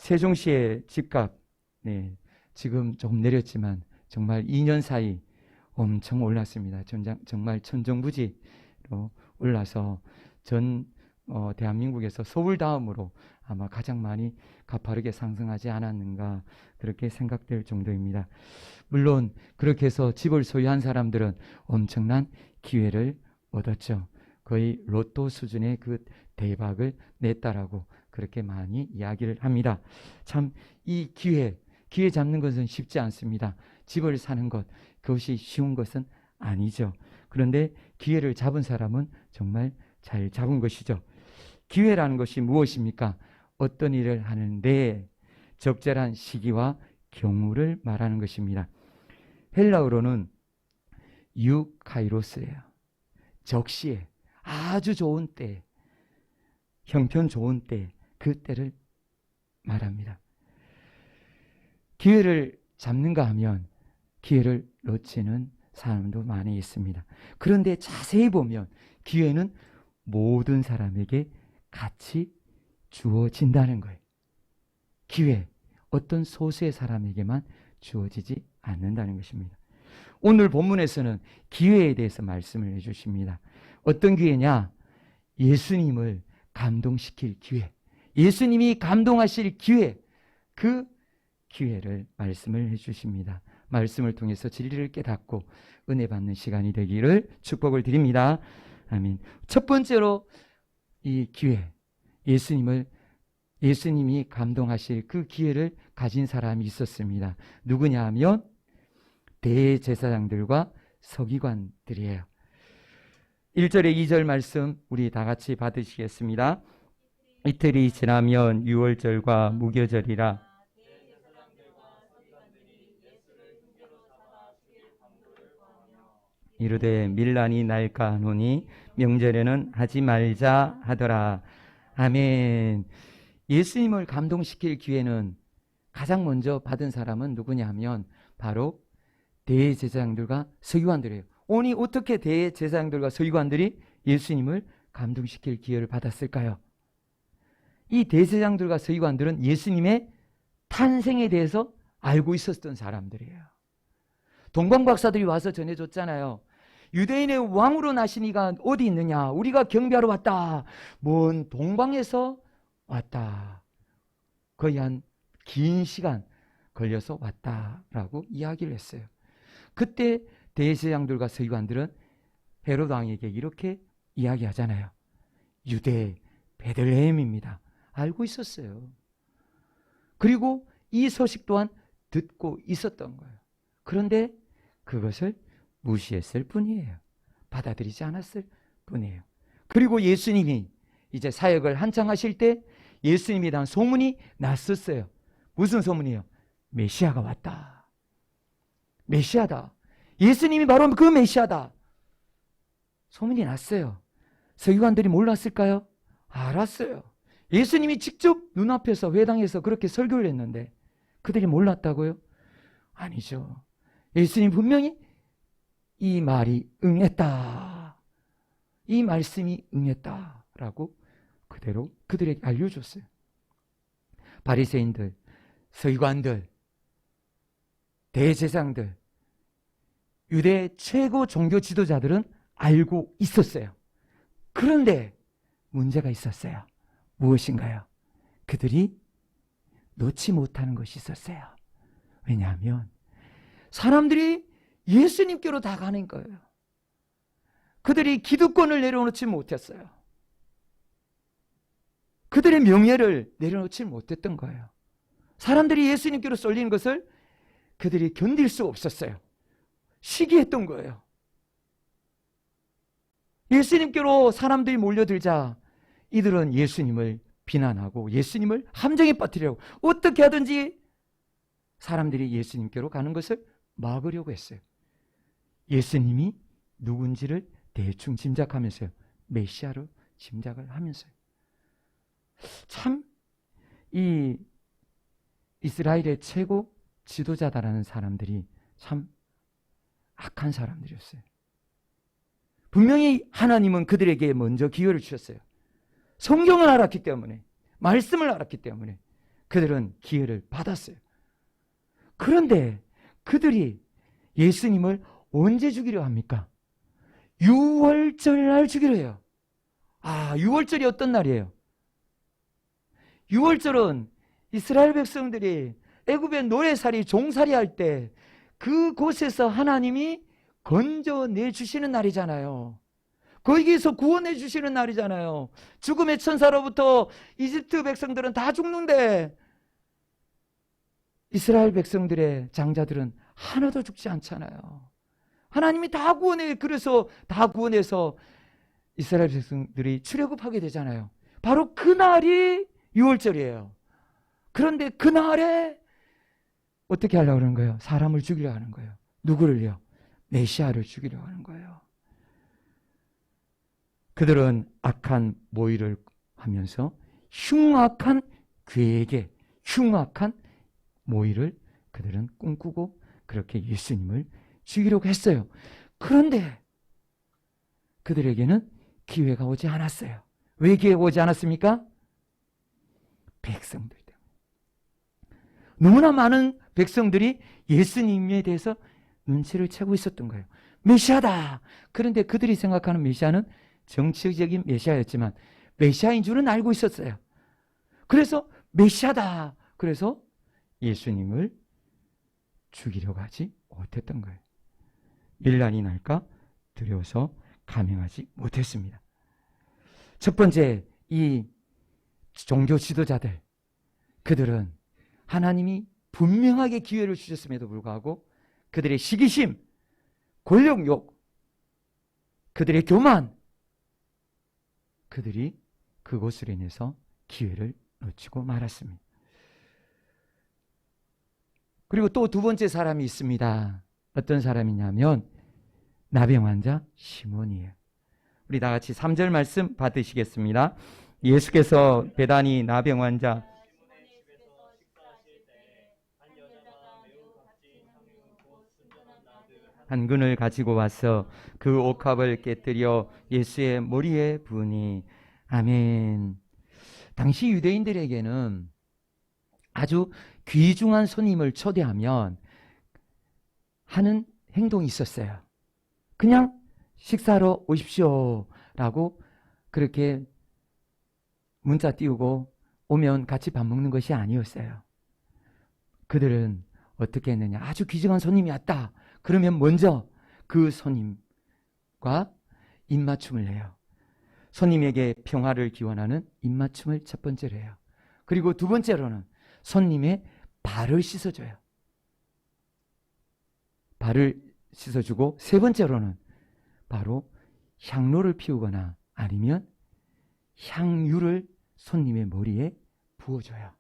세종시의 집값, 네, 지금 조금 내렸지만 정말 2년 사이 엄청 올랐습니다. 정말 천정부지로 올라서 대한민국에서 서울 다음으로 아마 가장 많이 가파르게 상승하지 않았는가 그렇게 생각될 정도입니다. 물론 그렇게 해서 집을 소유한 사람들은 엄청난 기회를 얻었죠. 거의 로또 수준의 그 대박을 냈다라고 그렇게 많이 이야기를 합니다. 참 이 기회 잡는 것은 쉽지 않습니다. 집을 사는 것, 그것이 쉬운 것은 아니죠. 그런데 기회를 잡은 사람은 정말 잘 잡은 것이죠. 기회라는 것이 무엇입니까? 어떤 일을 하는데 적절한 시기와 경우를 말하는 것입니다. 헬라어로는 유카이로스예요. 적시에 아주 좋은 때, 형편 좋은 때, 그 때를 말합니다. 기회를 잡는가 하면 기회를 놓치는 사람도 많이 있습니다. 그런데 자세히 보면 기회는 모든 사람에게 같이 주어진다는 거예요. 기회, 어떤 소수의 사람에게만 주어지지 않는다는 것입니다. 오늘 본문에서는 기회에 대해서 말씀을 해주십니다. 어떤 기회냐? 예수님을 감동시킬 기회, 예수님이 감동하실 기회, 그 기회를 말씀을 해주십니다. 말씀을 통해서 진리를 깨닫고 은혜 받는 시간이 되기를 축복을 드립니다. 아멘. 첫 번째로 이 기회, 예수님이 감동하실 그 기회를 가진 사람이 있었습니다. 누구냐 하면 대제사장들과 서기관들이에요. 1절에 2절 말씀 우리 다 같이 받으시겠습니다. 이틀이 지나면 유월절과 무교절이라 이르되 밀란이 날까 하노니 명절에는 하지 말자 하더라. 아멘. 예수님을 감동시킬 기회는 가장 먼저 받은 사람은 누구냐 하면 바로 대제사장들과 서기관들이에요. 오니 어떻게 대제사장들과 서기관들이 예수님을 감동시킬 기회를 받았을까요? 이 대제사장들과 서기관들은 예수님의 탄생에 대해서 알고 있었던 사람들이에요. 동방박사들이 와서 전해줬잖아요. 유대인의 왕으로 나신 이가 어디 있느냐? 우리가 경배하러 왔다. 먼 동방에서 왔다. 거의 한 긴 시간 걸려서 왔다라고 이야기를 했어요. 그때 대제사장들과 서기관들은 헤롯 왕에게 이렇게 이야기하잖아요. 유대 베들레헴입니다. 알고 있었어요. 그리고 이 소식 또한 듣고 있었던 거예요. 그런데 그것을 무시했을 뿐이에요. 받아들이지 않았을 뿐이에요. 그리고 예수님이 이제 사역을 한창 하실 때 예수님에 대한 소문이 났었어요. 무슨 소문이에요? 메시아가 왔다. 메시아다. 예수님이 바로 그 메시아다. 소문이 났어요. 서기관들이 몰랐을까요? 알았어요. 예수님이 직접 눈앞에서 회당에서 그렇게 설교를 했는데 그들이 몰랐다고요? 아니죠. 예수님 분명히 이 말이 응했다. 이 말씀이 응했다라고 그대로 그들에게 알려줬어요. 바리새인들, 서기관들, 대제사장들, 유대 최고 종교 지도자들은 알고 있었어요. 그런데 문제가 있었어요. 무엇인가요? 그들이 놓지 못하는 것이 있었어요. 왜냐하면 사람들이 예수님께로 다 가는 거예요. 그들이 기득권을 내려놓지 못했어요. 그들의 명예를 내려놓지 못했던 거예요. 사람들이 예수님께로 쏠리는 것을 그들이 견딜 수 없었어요. 시기했던 거예요. 예수님께로 사람들이 몰려들자 이들은 예수님을 비난하고 예수님을 함정에 빠뜨리려고 어떻게 하든지 사람들이 예수님께로 가는 것을 막으려고 했어요. 예수님이 누군지를 대충 짐작하면서요. 메시아로 짐작을 하면서요. 참 이 이스라엘의 최고 지도자다라는 사람들이 참 악한 사람들이었어요. 분명히 하나님은 그들에게 먼저 기회를 주셨어요. 성경을 알았기 때문에, 말씀을 알았기 때문에. 그들은 기회를 받았어요. 그런데 그들이 예수님을 언제 죽이려 합니까? 6월절 날 죽이려 해요. 6월절이 어떤 날이에요? 6월절은 이스라엘 백성들이 애굽의 노예살이 종살이 할 때 그곳에서 하나님이 건져내 주시는 날이잖아요. 거기에서 구원해 주시는 날이잖아요. 죽음의 천사로부터 이집트 백성들은 다 죽는데 이스라엘 백성들의 장자들은 하나도 죽지 않잖아요. 하나님이 다 구원해. 그래서 다 구원해서 이스라엘 백성들이 출애굽하게 되잖아요. 바로 그날이 6월절이에요. 그런데 그날에 어떻게 하려고 하는 거예요? 사람을 죽이려 하는 거예요. 누구를요? 메시아를 죽이려 하는 거예요. 그들은 악한 모의를 하면서 흉악한 계획에 흉악한 모의를 그들은 꿈꾸고 그렇게 예수님을 죽이려고 했어요. 그런데 그들에게는 기회가 오지 않았어요. 왜 기회가 오지 않았습니까? 백성들 때문에. 너무나 많은 백성들이 예수님에 대해서 눈치를 채고 있었던 거예요. 메시아다. 그런데 그들이 생각하는 메시아는 정치적인 메시아였지만 메시아인 줄은 알고 있었어요. 그래서 메시아다. 그래서 예수님을 죽이려고 하지 못했던 거예요. 일난이 날까 두려워서 감행하지 못했습니다. 첫 번째, 이 종교 지도자들, 그들은 하나님이 분명하게 기회를 주셨음에도 불구하고 그들의 시기심, 권력욕, 그들의 교만, 그들이 그것으로 인해서 기회를 놓치고 말았습니다. 그리고 또 두 번째 사람이 있습니다. 어떤 사람이냐면 나병 환자 시몬이에요. 우리 다 같이 3절 말씀 받으시겠습니다. 예수께서 베다니 나병 환자 한 근을 가지고 와서 그 옥합을 깨뜨려 예수의 머리에 부으니. 아멘. 당시 유대인들에게는 아주 귀중한 손님을 초대하면 하는 행동이 있었어요. 그냥 식사하러 오십시오 라고 그렇게 문자 띄우고 오면 같이 밥 먹는 것이 아니었어요. 그들은 어떻게 했느냐. 아주 귀중한 손님이 왔다. 그러면 먼저 그 손님과 입맞춤을 해요. 손님에게 평화를 기원하는 입맞춤을 첫 번째로 해요. 그리고 두 번째로는 손님의 발을 씻어줘요. 발을 씻어주고 세 번째로는 바로 향로를 피우거나 아니면 향유를 손님의 머리에 부어줘요.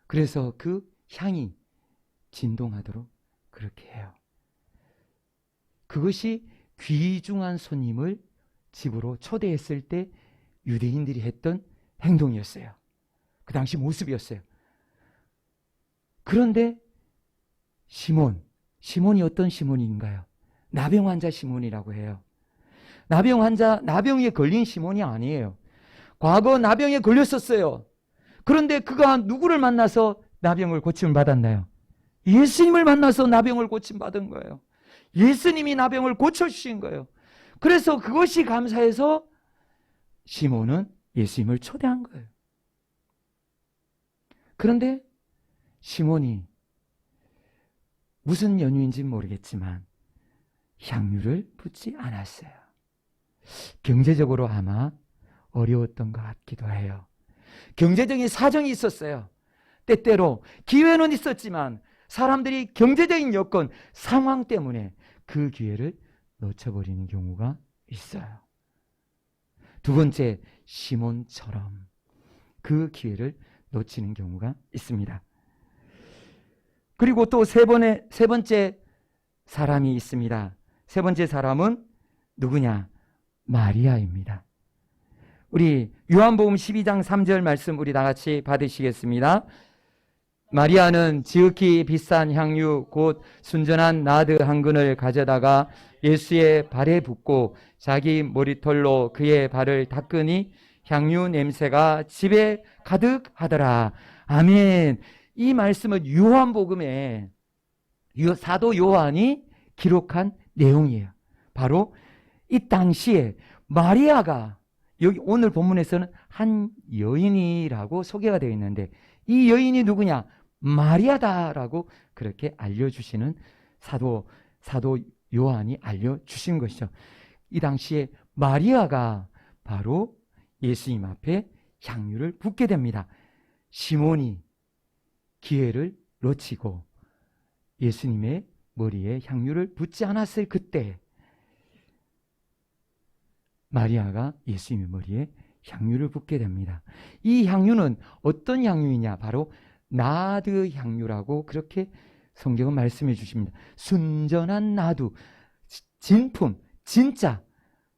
그래서 그 향이 진동하도록 그렇게 해요. 그것이 귀중한 손님을 집으로 초대했을 때 유대인들이 했던 행동이었어요. 그 당시 모습이었어요. 그런데 시몬이 어떤 시몬인가요? 나병 환자 시몬이라고 해요. 나병에 걸린 시몬이 아니에요. 과거 나병에 걸렸었어요. 그런데 그가 누구를 만나서 나병을 고침을 받았나요? 예수님을 만나서 나병을 고침받은 거예요. 예수님이 나병을 고쳐주신 거예요. 그래서 그것이 감사해서 시몬은 예수님을 초대한 거예요. 그런데 시몬이 무슨 연유인지는 모르겠지만 향유를 붓지 않았어요. 경제적으로 아마 어려웠던 것 같기도 해요. 경제적인 사정이 있었어요. 때때로 기회는 있었지만 사람들이 경제적인 여건, 상황 때문에 그 기회를 놓쳐버리는 경우가 있어요. 두 번째, 시몬처럼 그 기회를 놓치는 경우가 있습니다. 그리고 또 세 번째 사람이 있습니다. 세 번째 사람은 누구냐? 마리아입니다. 우리 요한복음 12장 3절 말씀 우리 다 같이 받으시겠습니다. 마리아는 지극히 비싼 향유 곧 순전한 나드 한 근을 가져다가 예수의 발에 붓고 자기 머리털로 그의 발을 닦으니 향유 냄새가 집에 가득하더라. 아멘. 이 말씀은 요한복음에 사도 요한이 기록한 내용이에요. 바로 이 당시에 마리아가, 여기 오늘 본문에서는 한 여인이라고 소개가 되어 있는데, 이 여인이 누구냐? 마리아다라고 그렇게 알려주시는 사도 요한이 알려주신 것이죠. 이 당시에 마리아가 바로 예수님 앞에 향유를 붓게 됩니다. 시몬이 기회를 놓치고 예수님의 머리에 향유를 붓지 않았을 그때 마리아가 예수님의 머리에 향유를 붓게 됩니다. 이 향유는 어떤 향유이냐? 바로 나드 향유라고 그렇게 성경은 말씀해 주십니다. 순전한 나두, 진품, 진짜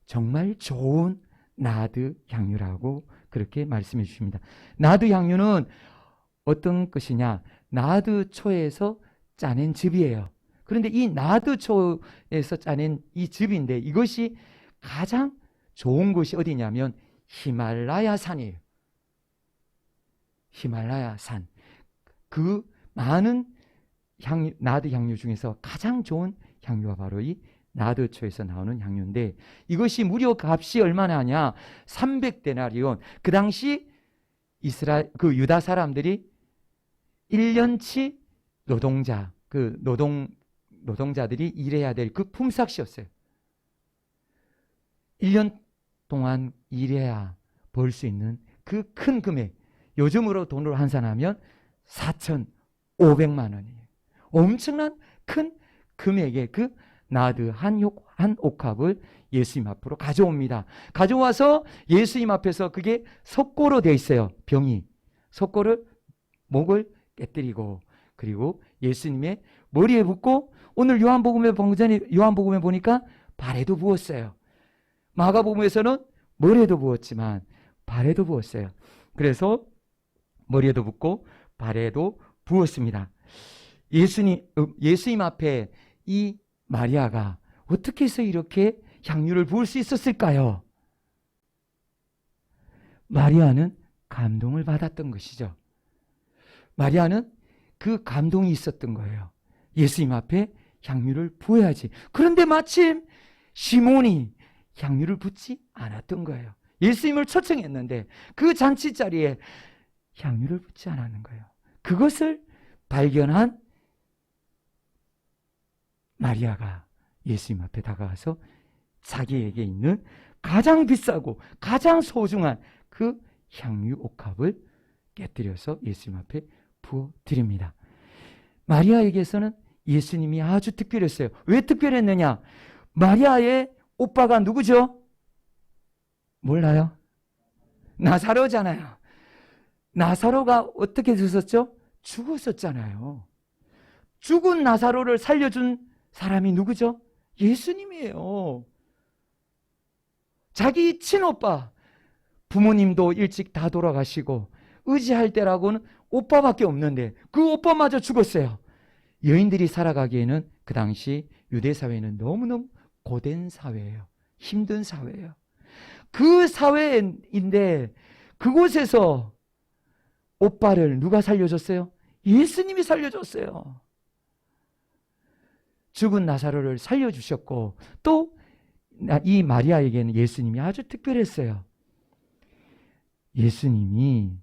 정말 좋은 나드 향유라고 그렇게 말씀해 주십니다. 나드 향유는 어떤 것이냐? 나드초에서 짜낸 즙이에요. 그런데 이 나드초에서 짜낸 이 즙인데, 이것이 가장 좋은 곳이 어디냐면 히말라야 산이에요. 히말라야 산. 그 많은 나드 향유 중에서 가장 좋은 향유가 바로 이 나드초에서 나오는 향유인데, 이것이 무려 값이 얼마나 하냐? 300데나리온. 그 당시 유다 사람들이 1년치 노동자들이 일해야 될 그 품삯이었어요. 1년 동안 일해야 벌 수 있는 그 큰 금액, 요즘으로 돈으로 환산하면 4,500만 원이에요. 엄청난 큰 금액의 그 나드 한 옥합을 예수님 앞으로 가져옵니다. 가져와서 예수님 앞에서, 그게 석고로 되어 있어요. 병이 석고를 목을 깨뜨리고, 그리고 예수님의 머리에 붓고, 오늘 요한복음에 보니까 발에도 부었어요. 마가복음에서는 머리에도 부었지만 발에도 부었어요. 그래서 머리에도 붓고 발에도 부었습니다. 예수님 앞에 이 마리아가 어떻게 해서 이렇게 향유를 부을 수 있었을까요? 마리아는 감동을 받았던 것이죠. 마리아는 그 감동이 있었던 거예요. 예수님 앞에 향유를 부어야지. 그런데 마침 시몬이 향유를 붓지 않았던 거예요. 예수님을 초청했는데 그 잔치 자리에 향유를 붓지 않았는 거예요. 그것을 발견한 마리아가 예수님 앞에 다가와서 자기에게 있는 가장 비싸고 가장 소중한 그 향유 옥합을 깨뜨려서 예수님 앞에 부어드립니다. 마리아에게서는 예수님이 아주 특별했어요. 왜 특별했느냐? 마리아의 오빠가 누구죠? 몰라요? 나사로잖아요. 나사로가 어떻게 됐었죠? 죽었었잖아요. 죽은 나사로를 살려준 사람이 누구죠? 예수님이에요. 자기 친오빠, 부모님도 일찍 다 돌아가시고 의지할 때라고는 오빠밖에 없는데 그 오빠마저 죽었어요. 여인들이 살아가기에는 그 당시 유대 사회는 너무너무 고된 사회예요. 힘든 사회예요. 그 사회인데 그곳에서 오빠를 누가 살려줬어요? 예수님이 살려줬어요. 죽은 나사로를 살려주셨고, 또 이 마리아에게는 예수님이 아주 특별했어요. 예수님이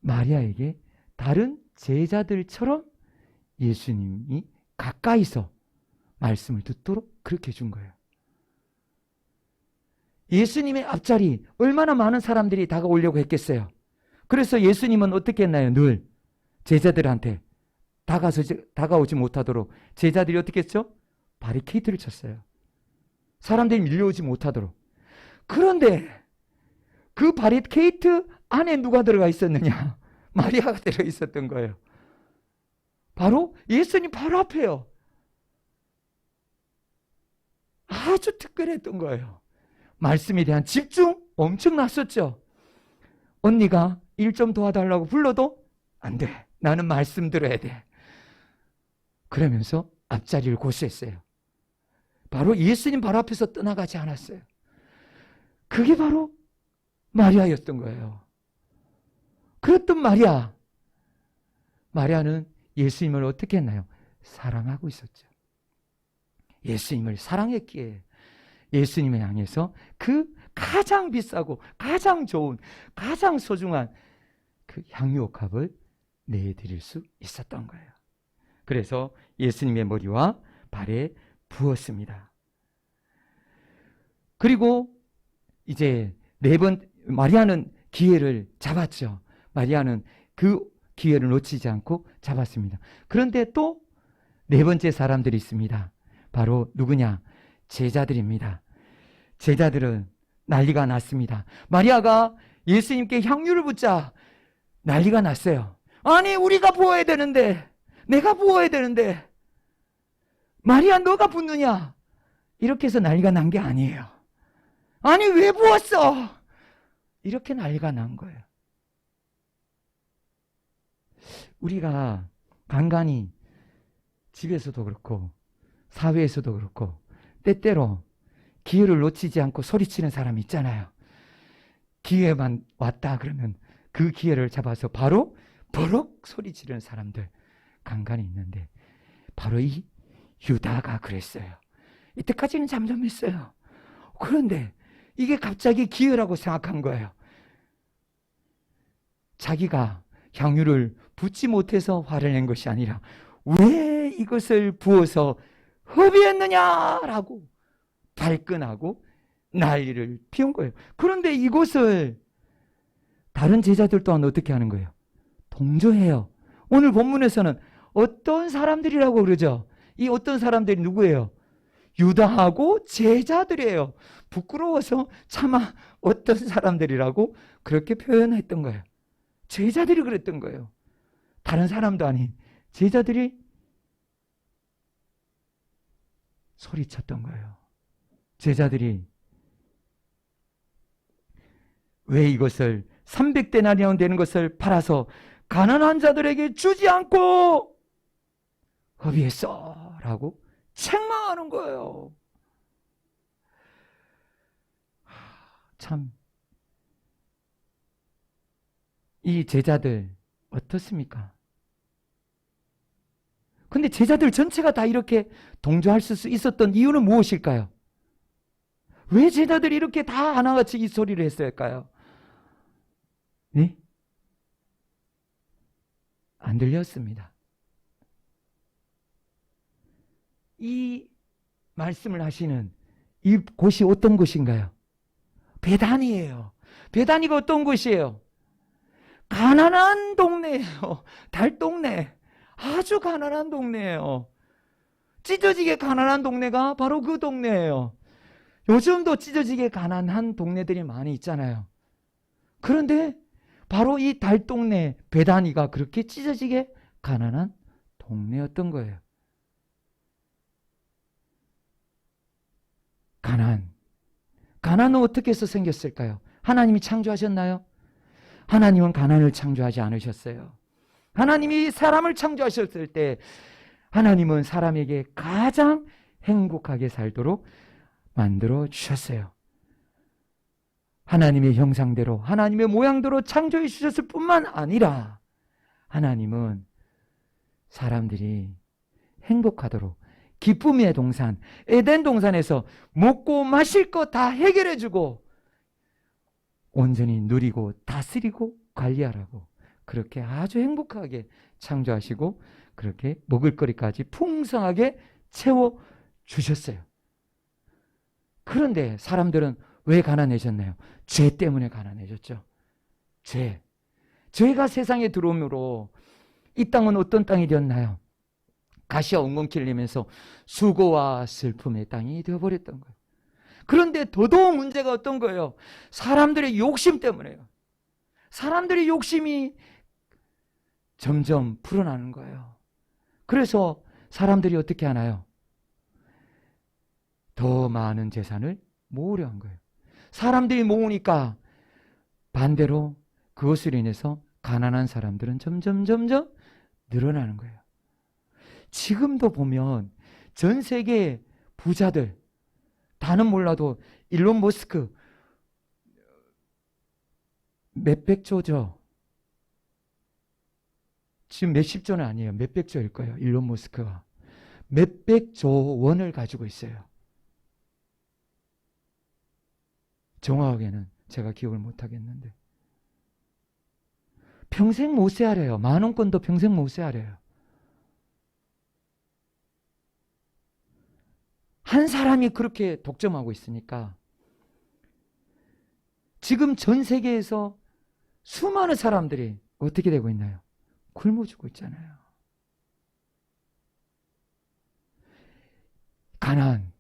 마리아에게 다른 제자들처럼 예수님이 가까이서 말씀을 듣도록 그렇게 해준 거예요. 예수님의 앞자리 얼마나 많은 사람들이 다가오려고 했겠어요. 그래서 예수님은 어떻게 했나요? 늘 제자들한테 다가오지 못하도록 제자들이 어떻게 했죠? 바리케이트를 쳤어요. 사람들이 밀려오지 못하도록. 그런데 그 바리케이트 안에 누가 들어가 있었느냐? 마리아가 들어 있었던 거예요. 바로 예수님 바로 앞에요. 아주 특별했던 거예요. 말씀에 대한 집중 엄청났었죠. 언니가 일 좀 도와달라고 불러도 안 돼. 나는 말씀 들어야 돼. 그러면서 앞자리를 고수했어요. 바로 예수님 바로 앞에서 떠나가지 않았어요. 그게 바로 마리아였던 거예요. 그랬던 마리아, 마리아는 예수님을 어떻게 했나요? 사랑하고 있었죠. 예수님을 사랑했기에 예수님을 향해서 그 가장 비싸고 가장 좋은, 가장 소중한 그 향유옥합을 내드릴 수 있었던 거예요. 그래서 예수님의 머리와 발에 부었습니다. 그리고 이제 마리아는 기회를 잡았죠. 마리아는 그 기회를 놓치지 않고 잡았습니다. 그런데 또 네 번째 사람들이 있습니다. 바로 누구냐? 제자들입니다. 제자들은 난리가 났습니다. 마리아가 예수님께 향유를 붓자 난리가 났어요. 아니, 우리가 부어야 되는데, 내가 부어야 되는데, 마리아 너가 붓느냐? 이렇게 해서 난리가 난 게 아니에요. 아니, 왜 부었어? 이렇게 난리가 난 거예요. 우리가 간간히 집에서도 그렇고 사회에서도 그렇고 때때로 기회를 놓치지 않고 소리치는 사람이 있잖아요. 기회만 왔다 그러면 그 기회를 잡아서 바로 버럭 소리치는 사람들 간간히 있는데, 바로 이 유다가 그랬어요. 이때까지는 잠잠했어요. 그런데 이게 갑자기 기회라고 생각한 거예요. 자기가 향유를 붓지 못해서 화를 낸 것이 아니라 왜 이것을 부어서 허비했느냐라고 발끈하고 난리를 피운 거예요. 그런데 이것을 다른 제자들 또한 어떻게 하는 거예요? 동조해요. 오늘 본문에서는 어떤 사람들이라고 그러죠? 이 어떤 사람들이 누구예요? 유다하고 제자들이에요. 부끄러워서 차마 어떤 사람들이라고 그렇게 표현했던 거예요. 제자들이 그랬던 거예요. 다른 사람도 아닌 제자들이 소리쳤던 거예요. 제자들이 왜 이것을 300데나리온 되는 것을 팔아서 가난한 자들에게 주지 않고 허비했어 라고 책망하는 거예요. 참, 이 제자들 어떻습니까? 근데 제자들 전체가 다 이렇게 동조할 수 있었던 이유는 무엇일까요? 왜 제자들이 이렇게 다 하나같이 이 소리를 했을까요? 네? 안 들렸습니다. 이 말씀을 하시는 이 곳이 어떤 곳인가요? 베다니예요. 베다니가 어떤 곳이에요? 가난한 동네예요. 달동네. 아주 가난한 동네예요. 찢어지게 가난한 동네가 바로 그 동네예요. 요즘도 찢어지게 가난한 동네들이 많이 있잖아요. 그런데 바로 이 달동네 베다니가 그렇게 찢어지게 가난한 동네였던 거예요. 가난은 어떻게 해서 생겼을까요? 하나님이 창조하셨나요? 하나님은 가난을 창조하지 않으셨어요. 하나님이 사람을 창조하셨을 때 하나님은 사람에게 가장 행복하게 살도록 만들어 주셨어요. 하나님의 형상대로, 하나님의 모양대로 창조해 주셨을 뿐만 아니라 하나님은 사람들이 행복하도록 기쁨의 동산, 에덴 동산에서 먹고 마실 거 다 해결해 주고 온전히 누리고 다스리고 관리하라고 그렇게 아주 행복하게 창조하시고 그렇게 먹을 거리까지 풍성하게 채워 주셨어요. 그런데 사람들은 왜 가난해졌나요? 죄 때문에 가난해졌죠. 죄가 세상에 들어오므로 이 땅은 어떤 땅이 되었나요? 가시와 엉겅퀴를 내면서 수고와 슬픔의 땅이 되어버렸던 거예요. 그런데 더더욱 문제가 어떤 거예요? 사람들의 욕심 때문에요. 사람들의 욕심이 점점 풀어나는 거예요. 그래서 사람들이 어떻게 하나요? 더 많은 재산을 모으려 한 거예요. 사람들이 모으니까 반대로 그것으로 인해서 가난한 사람들은 점점 늘어나는 거예요. 지금도 보면 전 세계 부자들, 다는 몰라도 일론 머스크 몇백 조죠. 지금 몇십 조는 아니에요. 몇백 조일 거예요. 일론 머스크가. 몇백 조 원을 가지고 있어요. 정확하게는 제가 기억을 못 하겠는데. 평생 못 세하래요. 10,000원권도 평생 못 세하래요. 한 사람이 그렇게 독점하고 있으니까 지금 전 세계에서 수많은 사람들이 어떻게 되고 있나요? 굶어 죽고 있잖아요. 가난.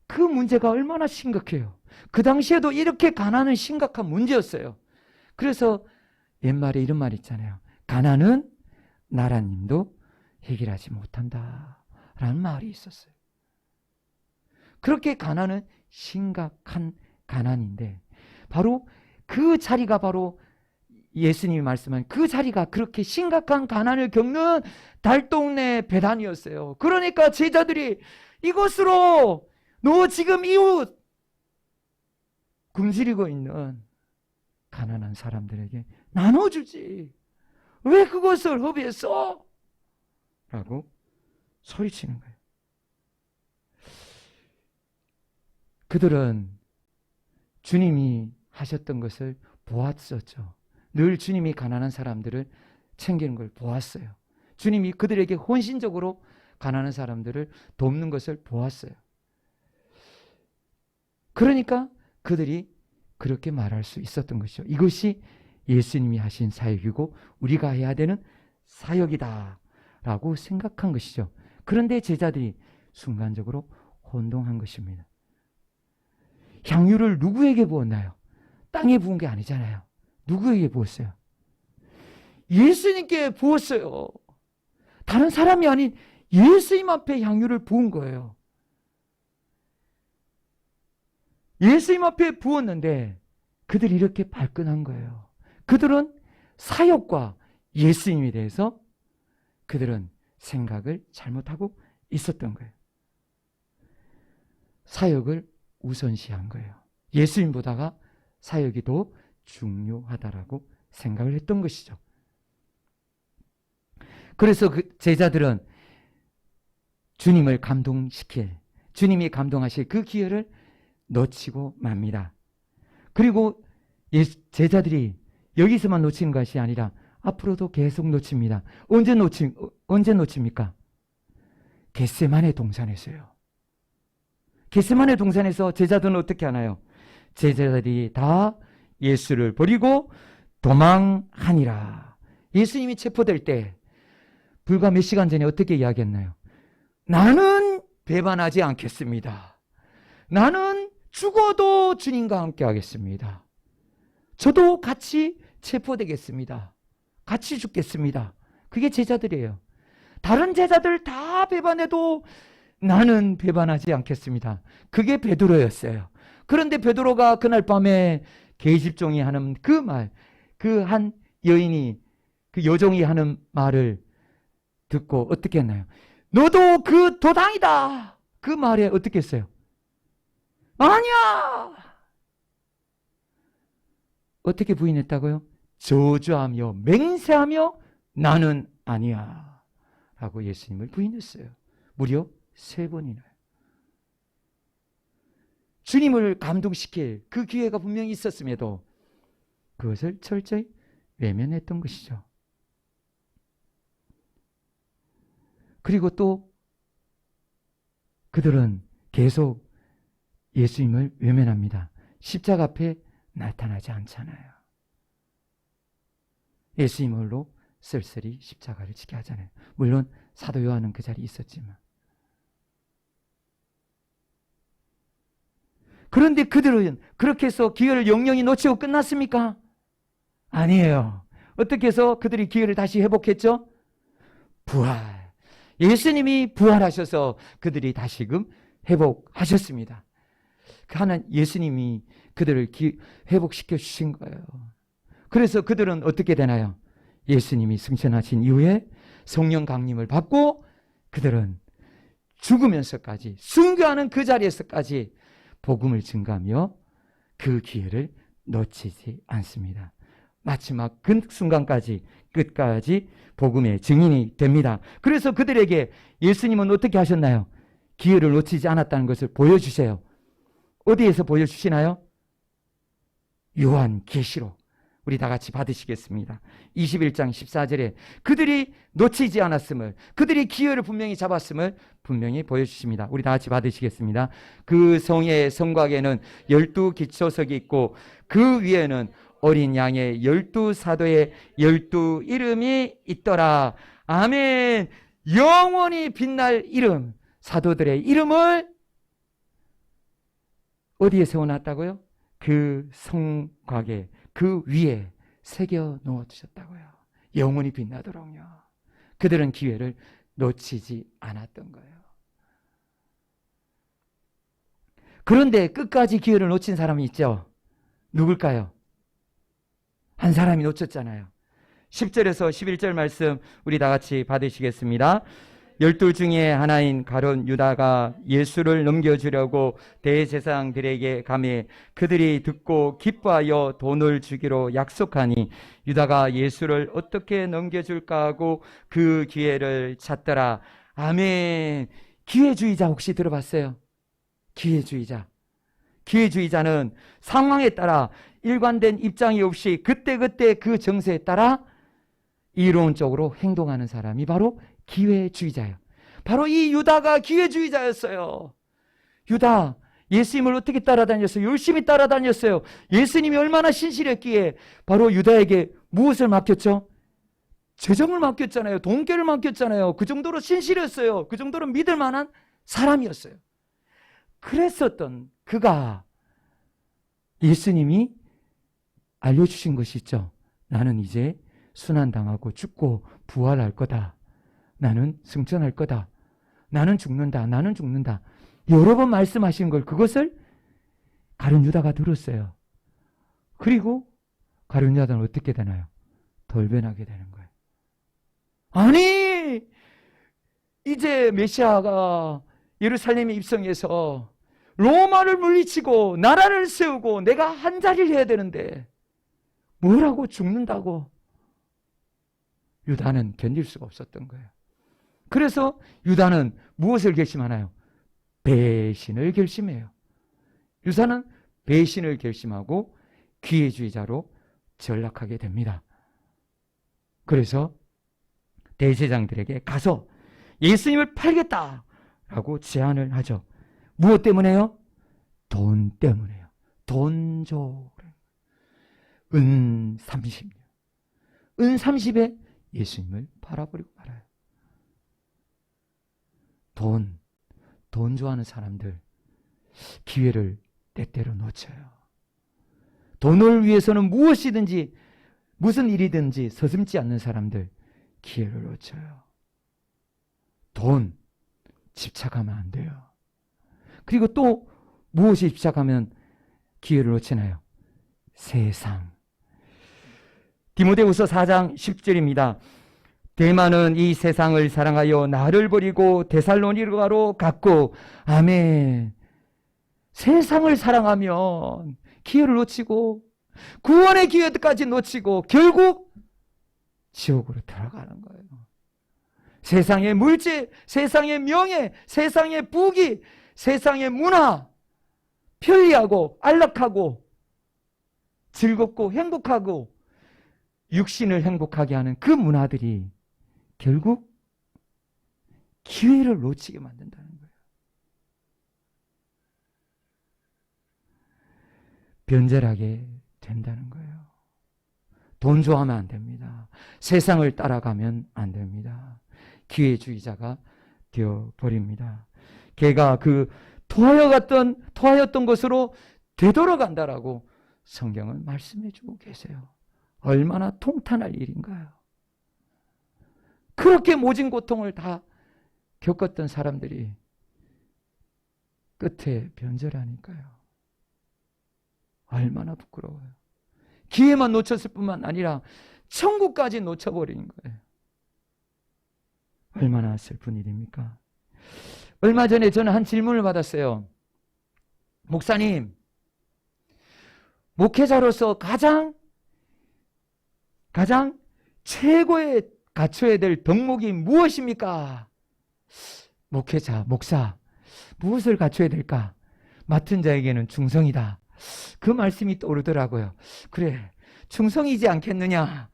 그 문제가 얼마나 심각해요. 그 당시에도 이렇게 가난은 심각한 문제였어요. 그래서 옛말에 이런 말 있잖아요. 가난은 나라님도 해결하지 못한다 라는 말이 있었어요. 그렇게 가난은 심각한 가난인데 바로 그 자리가 바로 예수님이 말씀한 그 자리가 그렇게 심각한 가난을 겪는 달동네 배단이었어요. 그러니까 제자들이 이것으로 너 지금 이웃 굶주리고 있는 가난한 사람들에게 나눠주지. 왜 그것을 허비했어? 라고 소리치는 거예요. 그들은 주님이 하셨던 것을 보았었죠. 늘 주님이 가난한 사람들을 챙기는 걸 보았어요. 주님이 그들에게 헌신적으로 가난한 사람들을 돕는 것을 보았어요. 그러니까 그들이 그렇게 말할 수 있었던 것이죠. 이것이 예수님이 하신 사역이고 우리가 해야 되는 사역이다 라고 생각한 것이죠. 그런데 제자들이 순간적으로 혼동한 것입니다. 향유를 누구에게 부었나요? 땅에 부은 게 아니잖아요. 누구에게 부었어요? 예수님께 부었어요. 다른 사람이 아닌 예수님 앞에 향유를 부은 거예요. 예수님 앞에 부었는데 그들이 이렇게 발끈한 거예요. 그들은 사역과 예수님에 대해서 그들은 생각을 잘못하고 있었던 거예요. 사역을 우선시한 거예요. 예수님보다가 사역이 더 중요하다라고 생각을 했던 것이죠. 그래서 그 제자들은 주님을 감동시킬, 주님이 감동하실 그 기회를 놓치고 맙니다. 그리고 제자들이 여기서만 놓치는 것이 아니라 앞으로도 계속 놓칩니다. 언제 놓칩니까? 겟세마네 동산에서요. 겟세마네 동산에서 제자들은 어떻게 하나요? 제자들이 다 예수를 버리고 도망하니라. 예수님이 체포될 때 불과 몇 시간 전에 어떻게 이야기했나요? 나는 배반하지 않겠습니다. 나는 죽어도 주님과 함께 하겠습니다. 저도 같이 체포되겠습니다. 같이 죽겠습니다. 그게 제자들이에요. 다른 제자들 다 배반해도 나는 배반하지 않겠습니다. 그게 베드로였어요. 그런데 베드로가 그날 밤에 계집종이 하는 그 말, 그 한 여인이, 그 여종이 하는 말을 듣고 어떻게 했나요? 너도 그 도당이다. 그 말에 어떻게 했어요? 아니야. 어떻게 부인했다고요? 저주하며 맹세하며 나는 아니야 라고 예수님을 부인했어요. 무려 3번이나. 주님을 감동시킬 그 기회가 분명히 있었음에도 그것을 철저히 외면했던 것이죠. 그리고 또 그들은 계속 예수님을 외면합니다. 십자가 앞에 나타나지 않잖아요. 예수님 홀로 쓸쓸히 십자가를 지게 하잖아요. 물론 사도 요한은 그 자리에 있었지만. 그런데 그들은 그렇게 해서 기회를 영영히 놓치고 끝났습니까? 아니에요. 어떻게 해서 그들이 기회를 다시 회복했죠? 부활. 예수님이 부활하셔서 그들이 다시금 회복하셨습니다. 하나님 예수님이 그들을 회복시켜 주신 거예요. 그래서 그들은 어떻게 되나요? 예수님이 승천하신 이후에 성령 강림을 받고 그들은 죽으면서까지 순교하는 그 자리에서까지 복음을 증가하며 그 기회를 놓치지 않습니다. 마지막 그 순간까지 끝까지 복음의 증인이 됩니다. 그래서 그들에게 예수님은 어떻게 하셨나요? 기회를 놓치지 않았다는 것을 보여주세요. 어디에서 보여주시나요? 요한계시록. 우리 다 같이 받으시겠습니다. 21장 14절에 그들이 놓치지 않았음을, 그들이 기회를 분명히 잡았음을 분명히 보여주십니다. 우리 다 같이 받으시겠습니다. 그 성의 성곽에는 12기초석이 있고 그 위에는 어린 양의 12사도의 12 이름이 있더라. 아멘. 영원히 빛날 이름, 사도들의 이름을 어디에 세워놨다고요? 그 성곽에, 그 위에 새겨 놓아주셨다고요. 영원히 빛나도록요. 그들은 기회를 놓치지 않았던 거예요. 그런데 끝까지 기회를 놓친 사람이 있죠. 누굴까요? 한 사람이 놓쳤잖아요. 10절에서 11절 말씀 우리 다 같이 받으시겠습니다. 12 중에 하나인 가룟 유다가 예수를 넘겨주려고 대제사장들에게 가매 그들이 듣고 기뻐하여 돈을 주기로 약속하니 유다가 예수를 어떻게 넘겨줄까 하고 그 기회를 찾더라. 아멘. 기회주의자 혹시 들어봤어요? 기회주의자. 기회주의자는 상황에 따라 일관된 입장이 없이 그때그때 그 정세에 따라 이론적으로 행동하는 사람이 바로 기회주의자예요. 바로 이 유다가 기회주의자였어요. 유다, 예수님을 어떻게 따라다녔어요? 열심히 따라다녔어요. 예수님이 얼마나 신실했기에 바로 유다에게 무엇을 맡겼죠? 재정을 맡겼잖아요. 돈계를 맡겼잖아요. 그 정도로 신실했어요. 그 정도로 믿을 만한 사람이었어요. 그랬었던 그가 예수님이 알려주신 것이 있죠. 나는 이제 순환당하고 죽고 부활할 거다. 나는 승천할 거다. 나는 죽는다. 나는 죽는다. 여러 번 말씀하신 걸 그것을 가룟 유다가 들었어요. 그리고 가룟 유다는 어떻게 되나요? 돌변하게 되는 거예요. 아니 이제 메시아가 예루살렘에 입성해서 로마를 물리치고 나라를 세우고 내가 한 자리를 해야 되는데 뭐라고 죽는다고? 유다는 견딜 수가 없었던 거예요. 그래서 유다는 무엇을 결심하나요? 배신을 결심해요. 유다는 배신을 결심하고 기회주의자로 전락하게 됩니다. 그래서 대제사장들에게 가서 예수님을 팔겠다라고 제안을 하죠. 무엇 때문에요? 돈 때문에요. 돈 줘. 은 30년. 은 30에 예수님을 팔아버리고 말아요. 돈 좋아하는 사람들 기회를 때때로 놓쳐요. 돈을 위해서는 무엇이든지 무슨 일이든지 서슴지 않는 사람들 기회를 놓쳐요. 돈 집착하면 안 돼요. 그리고 또 무엇이 집착하면 기회를 놓치나요? 세상. 디모데후서 4장 10절입니다. 대만은 이 세상을 사랑하여 나를 버리고 데살로니가로 갔고, 아멘. 세상을 사랑하면 기회를 놓치고 구원의 기회까지 놓치고 결국 지옥으로 들어가는 거예요. 세상의 물질, 세상의 명예, 세상의 부귀, 세상의 문화, 편리하고 안락하고 즐겁고 행복하고 육신을 행복하게 하는 그 문화들이 결국 기회를 놓치게 만든다는 거예요. 변절하게 된다는 거예요. 돈 좋아하면 안 됩니다. 세상을 따라가면 안 됩니다. 기회주의자가 되어버립니다. 걔가 그 토하였던 것으로 되돌아간다라고 성경은 말씀해 주고 계세요. 얼마나 통탄할 일인가요? 그렇게 모진 고통을 다 겪었던 사람들이 끝에 변절하니까요. 얼마나 부끄러워요. 기회만 놓쳤을 뿐만 아니라 천국까지 놓쳐버리는 거예요. 얼마나 슬픈 일입니까? 얼마 전에 저는 한 질문을 받았어요. 목사님, 목회자로서 가장 가장 최고의 갖춰야 될 덕목이 무엇입니까? 목회자, 목사, 무엇을 갖춰야 될까? 맡은 자에게는 충성이다. 그 말씀이 떠오르더라고요. 그래, 충성이지 않겠느냐?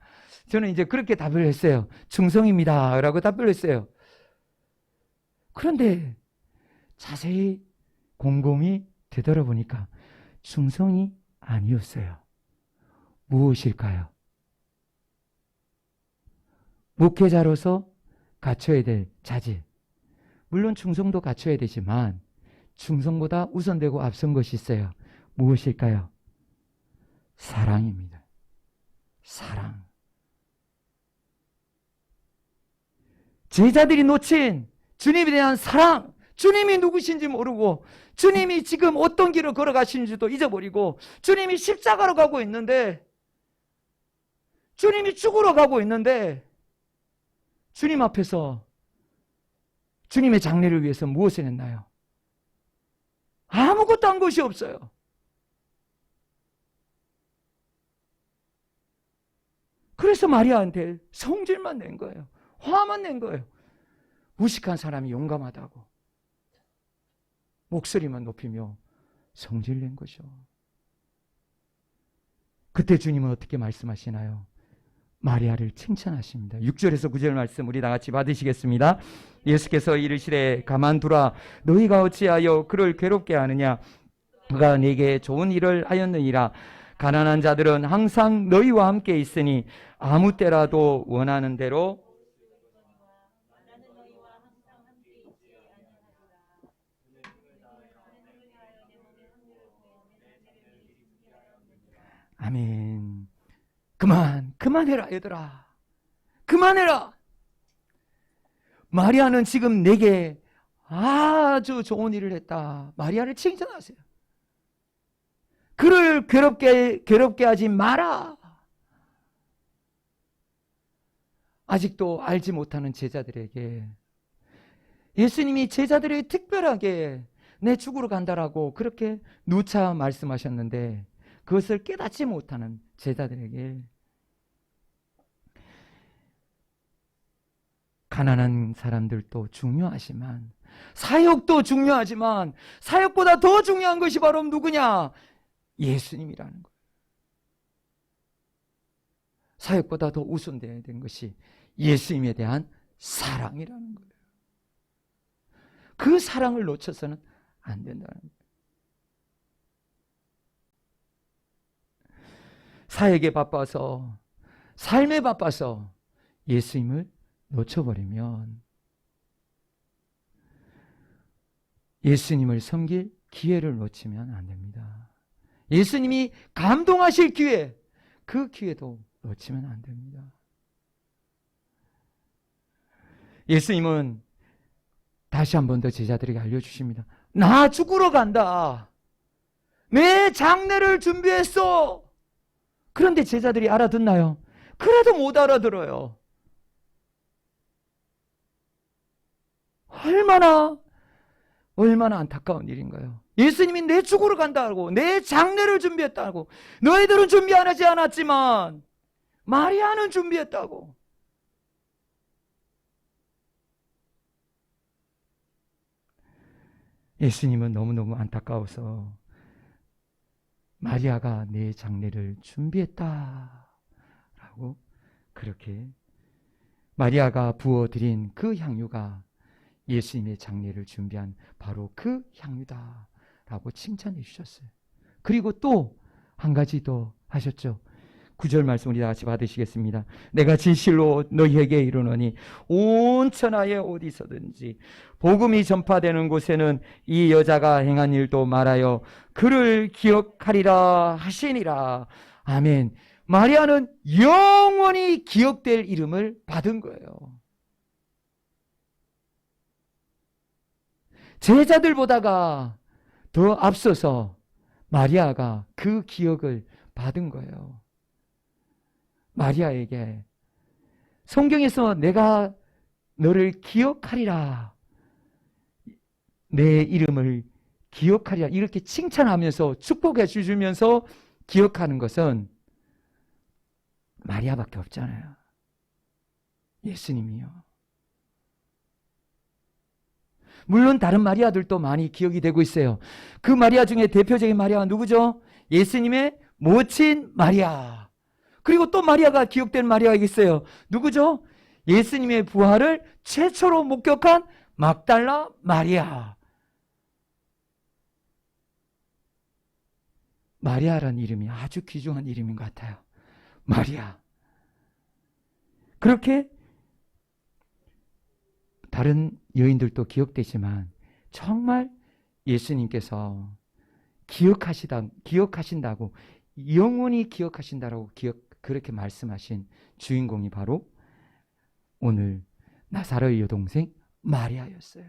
저는 이제 그렇게 답을 했어요. 충성입니다. 라고 답을 했어요. 그런데 자세히 곰곰이 되돌아보니까 충성이 아니었어요. 무엇일까요? 목회자로서 갖춰야 될 자질. 물론 충성도 갖춰야 되지만 충성보다 우선되고 앞선 것이 있어요. 무엇일까요? 사랑입니다. 사랑. 제자들이 놓친 주님에 대한 사랑, 주님이 누구신지 모르고 주님이 지금 어떤 길을 걸어가시는지도 잊어버리고 주님이 십자가로 가고 있는데, 주님이 죽으러 가고 있는데 주님 앞에서 주님의 장례를 위해서 무엇을 했나요? 아무것도 한 것이 없어요. 그래서 마리아한테 성질만 낸 거예요. 화만 낸 거예요. 무식한 사람이 용감하다고 목소리만 높이며 성질낸 거죠. 그때 주님은 어떻게 말씀하시나요? 마리아를 칭찬하십니다. 6절에서 9절 말씀 우리 다 같이 받으시겠습니다. 예수께서 이르시되 가만두라, 너희가 어찌하여 그를 괴롭게 하느냐? 그가 네게 좋은 일을 하였느니라. 가난한 자들은 항상 너희와 함께 있으니 아무 때라도 원하는 대로 아멘. 그만해라 얘들아. 그만해라. 마리아는 지금 내게 아주 좋은 일을 했다. 마리아를 칭찬하세요. 그를 괴롭게 하지 마라. 아직도 알지 못하는 제자들에게 예수님이 제자들에게 특별하게 내 죽으러 간다라고 그렇게 누차 말씀하셨는데, 그것을 깨닫지 못하는 제자들에게 가난한 사람들도 중요하지만, 사역도 중요하지만 사역보다 더 중요한 것이 바로 누구냐? 예수님이라는 거예요. 사역보다 더 우선되어야 되는 것이 예수님에 대한 사랑이라는 거예요. 그 사랑을 놓쳐서는 안 된다는 거예요. 사역에 바빠서, 삶에 바빠서 예수님을 놓쳐버리면 예수님을 섬길 기회를 놓치면 안 됩니다. 예수님이 감동하실 기회, 그 기회도 놓치면 안 됩니다. 예수님은 다시 한 번 더 제자들에게 알려주십니다. 나 죽으러 간다. 내 장례를 준비했어. 그런데 제자들이 알아듣나요? 그래도 못 알아들어요. 얼마나 안타까운 일인가요? 예수님이 내 죽으러 간다고, 내 장례를 준비했다고. 너희들은 준비 안 하지 않았지만 마리아는 준비했다고. 예수님은 너무너무 안타까워서 마리아가 내 장례를 준비했다 라고, 그렇게 마리아가 부어드린 그 향유가 예수님의 장례를 준비한 바로 그 향유다 라고 칭찬해 주셨어요. 그리고 또 한 가지 더 하셨죠. 9절 말씀 우리 다 같이 받으시겠습니다. 내가 진실로 너희에게 이르노니 온 천하에 어디서든지 복음이 전파되는 곳에는 이 여자가 행한 일도 말하여 그를 기억하리라 하시니라. 아멘. 마리아는 영원히 기억될 이름을 받은 거예요. 제자들보다가 더 앞서서 마리아가 그 기억을 받은 거예요. 마리아에게 성경에서 내가 너를 기억하리라, 내 이름을 기억하리라 이렇게 칭찬하면서 축복해 주면서 기억하는 것은 마리아밖에 없잖아요. 예수님이요. 물론 다른 마리아들도 많이 기억이 되고 있어요. 그 마리아 중에 대표적인 마리아가 누구죠? 예수님의 모친 마리아. 그리고 또 마리아가 기억되는 마리아가 있어요. 누구죠? 예수님의 부활을 최초로 목격한 막달라 마리아. 마리아라는 이름이 아주 귀중한 이름인 것 같아요. 마리아. 그렇게 다른 여인들도 기억되지만 정말 예수님께서 기억하신다고, 영원히 기억하신다라고 그렇게 말씀하신 주인공이 바로 오늘 나사로의 여동생 마리아였어요.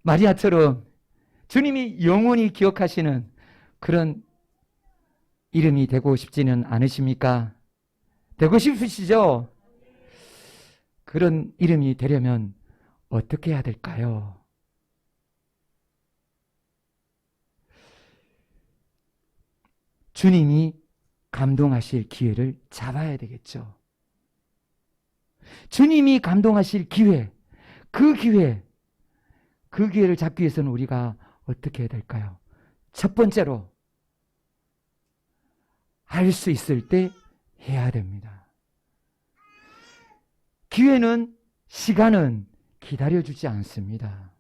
마리아처럼 주님이 영원히 기억하시는 그런 이름이 되고 싶지는 않으십니까? 되고 싶으시죠? 그런 이름이 되려면 어떻게 해야 될까요? 주님이 감동하실 기회를 잡아야 되겠죠. 주님이 감동하실 기회, 그 기회를 잡기 위해서는 우리가 어떻게 해야 될까요? 첫 번째로 할 수 있을 때 해야 됩니다. 기회는, 시간은 기다려주지 않습니다.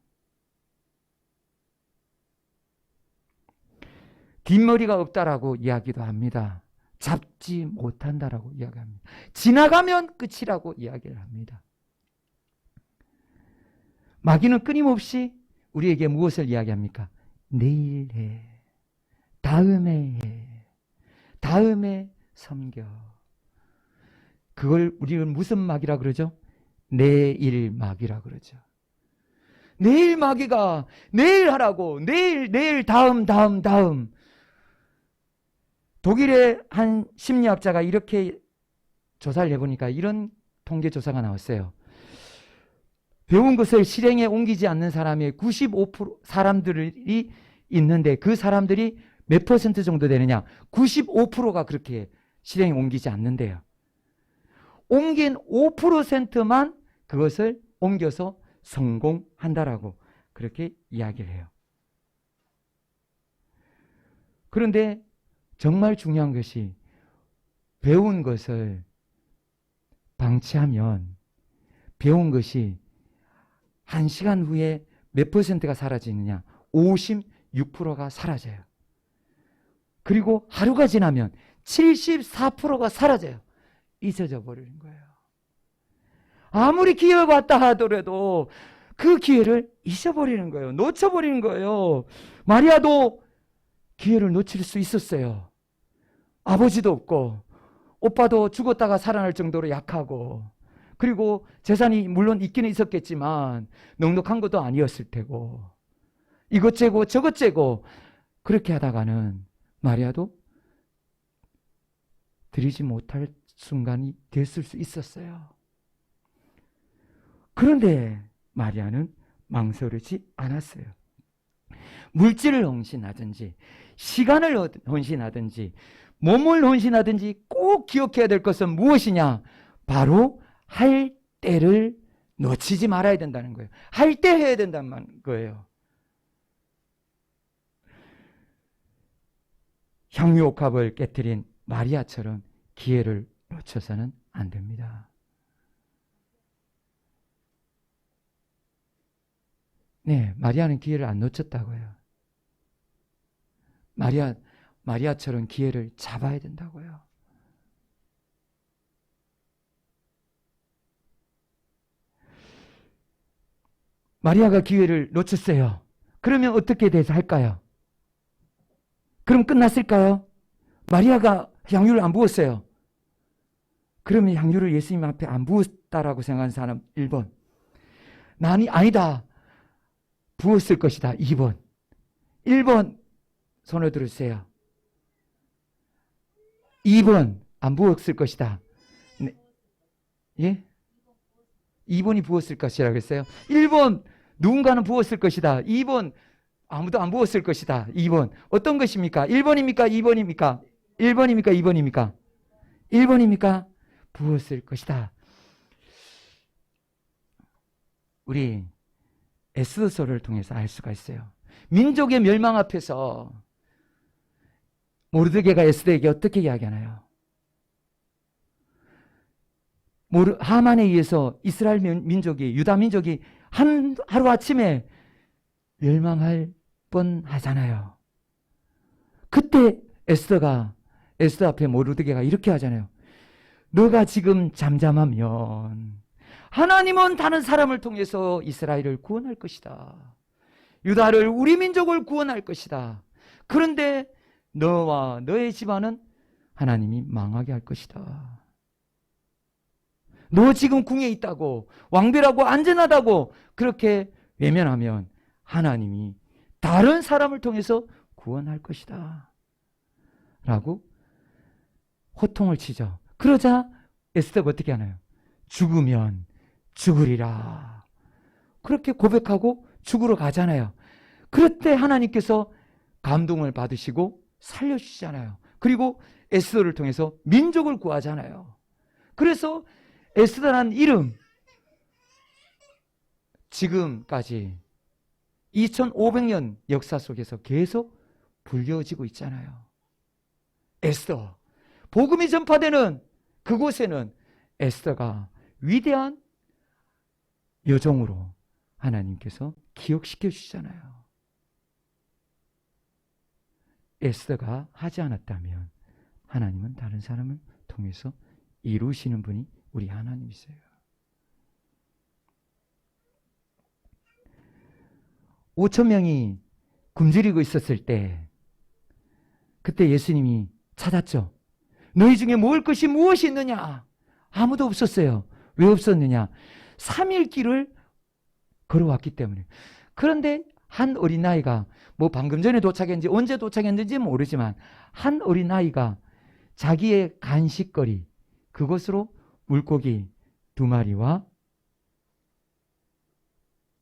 뒷머리가 없다라고 이야기도 합니다. 잡지 못한다라고 이야기합니다. 지나가면 끝이라고 이야기를 합니다. 마귀는 끊임없이 우리에게 무엇을 이야기합니까? 내일 해, 다음에 해, 다음에 섬겨. 그걸 우리는 무슨 마귀라 그러죠? 내일 마귀라 그러죠. 내일 마귀가 내일 하라고, 내일 다음. 독일의 한 심리학자가 이렇게 조사를 해보니까 이런 통계 조사가 나왔어요. 배운 것을 실행에 옮기지 않는 사람의 95% 사람들이 있는데 그 사람들이 몇 퍼센트 정도 되느냐? 95%가 그렇게 실행에 옮기지 않는데요. 옮긴 5%만 그것을 옮겨서 성공한다라고 그렇게 이야기를 해요. 그런데 정말 중요한 것이 배운 것을 방치하면 배운 것이 1시간 후에 몇 퍼센트가 사라지느냐? 56%가 사라져요. 그리고 하루가 지나면 74%가 사라져요. 잊어져 버리는 거예요. 아무리 기회가 왔다 하더라도 그 기회를 잊어버리는 거예요. 놓쳐버리는 거예요. 마리아도 기회를 놓칠 수 있었어요. 아버지도 없고 오빠도 죽었다가 살아날 정도로 약하고, 그리고 재산이 물론 있기는 있었겠지만 넉넉한 것도 아니었을 테고, 이것째고 저것째고 그렇게 하다가는 마리아도 드리지 못할 순간이 됐을 수 있었어요. 그런데 마리아는 망설이지 않았어요. 물질을 헌신하든지 시간을 헌신하든지 몸을 헌신하든지 꼭 기억해야 될 것은 무엇이냐? 바로 할 때를 놓치지 말아야 된다는 거예요. 할 때 해야 된다는 거예요. 향유옥합을 깨뜨린 마리아처럼 기회를 놓쳐서는 안 됩니다. 네, 마리아는 기회를 안 놓쳤다고요. 마리아처럼 기회를 잡아야 된다고요. 마리아가 기회를 놓쳤어요. 그러면 어떻게 돼서 할까요? 그럼 끝났을까요? 마리아가 향유를 안 부었어요. 그러면 향유를 예수님 앞에 안 부었다라고 생각하는 사람 1번. 아니다. 부었을 것이다. 2번. 1번 손을 들으세요. 2번 안 부었을 것이다. 네. 예? 2번이 부었을 것이라고 했어요. 1번 누군가는 부었을 것이다. 2번 아무도 안 부었을 것이다. 2번 어떤 것입니까? 1번입니까? 2번입니까? 1번입니까? 2번입니까? 1번입니까? 부었을 것이다. 우리 에스더서를 통해서 알 수가 있어요. 민족의 멸망 앞에서 모르드게가 에스더에게 어떻게 이야기하나요? 하만에 의해서 이스라엘 민족이, 유다 민족이 하루아침에 멸망할 뻔하잖아요. 그때 에스더 앞에 모르드게가 이렇게 하잖아요. 너가 지금 잠잠하면 하나님은 다른 사람을 통해서 이스라엘을 구원할 것이다. 유다를, 우리 민족을 구원할 것이다. 그런데 너와 너의 집안은 하나님이 망하게 할 것이다. 너 지금 궁에 있다고, 왕비라고, 안전하다고 그렇게 외면하면 하나님이 다른 사람을 통해서 구원할 것이다 라고 호통을 치죠. 그러자 에스더가 어떻게 하나요? 죽으면 죽으리라 그렇게 고백하고 죽으러 가잖아요. 그럴 때 하나님께서 감동을 받으시고 살려주시잖아요. 그리고 에스더를 통해서 민족을 구하잖아요. 그래서 에스더라는 이름, 지금까지 2500년 역사 속에서 계속 불려지고 있잖아요. 에스더, 복음이 전파되는 그곳에는 에스더가 위대한 여종으로 하나님께서 기억시켜 주시잖아요. 에스더가 하지 않았다면 하나님은 다른 사람을 통해서 이루시는 분이 우리 하나님이세요. 5,000명이 굶주리고 있었을 때 그때 예수님이 찾았죠. 너희 중에 먹을 것이 무엇이 있느냐? 아무도 없었어요. 왜 없었느냐? 3일 길을 걸어왔기 때문에. 그런데 한 어린아이가 방금 전에 도착했는지 언제 도착했는지 모르지만 한 어린아이가 자기의 간식거리 그것으로 물고기 2마리와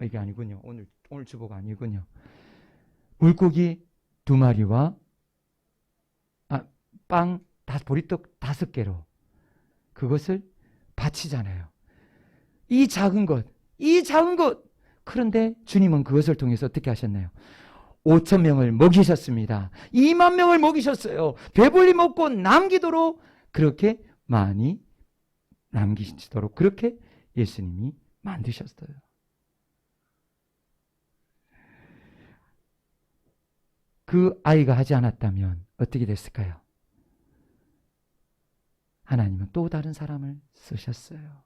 이게 아니군요. 오늘 주보가 아니군요. 물고기 2마리와 빵 보리떡 5개로 그것을 바치잖아요. 이 작은 것. 그런데 주님은 그것을 통해서 어떻게 하셨나요? 5,000명을 먹이셨습니다. 2만 명을 먹이셨어요. 배불리 먹고 남기도록 그렇게 많이 남기시도록 그렇게 예수님이 만드셨어요. 그 아이가 하지 않았다면 어떻게 됐을까요? 하나님은 또 다른 사람을 쓰셨어요.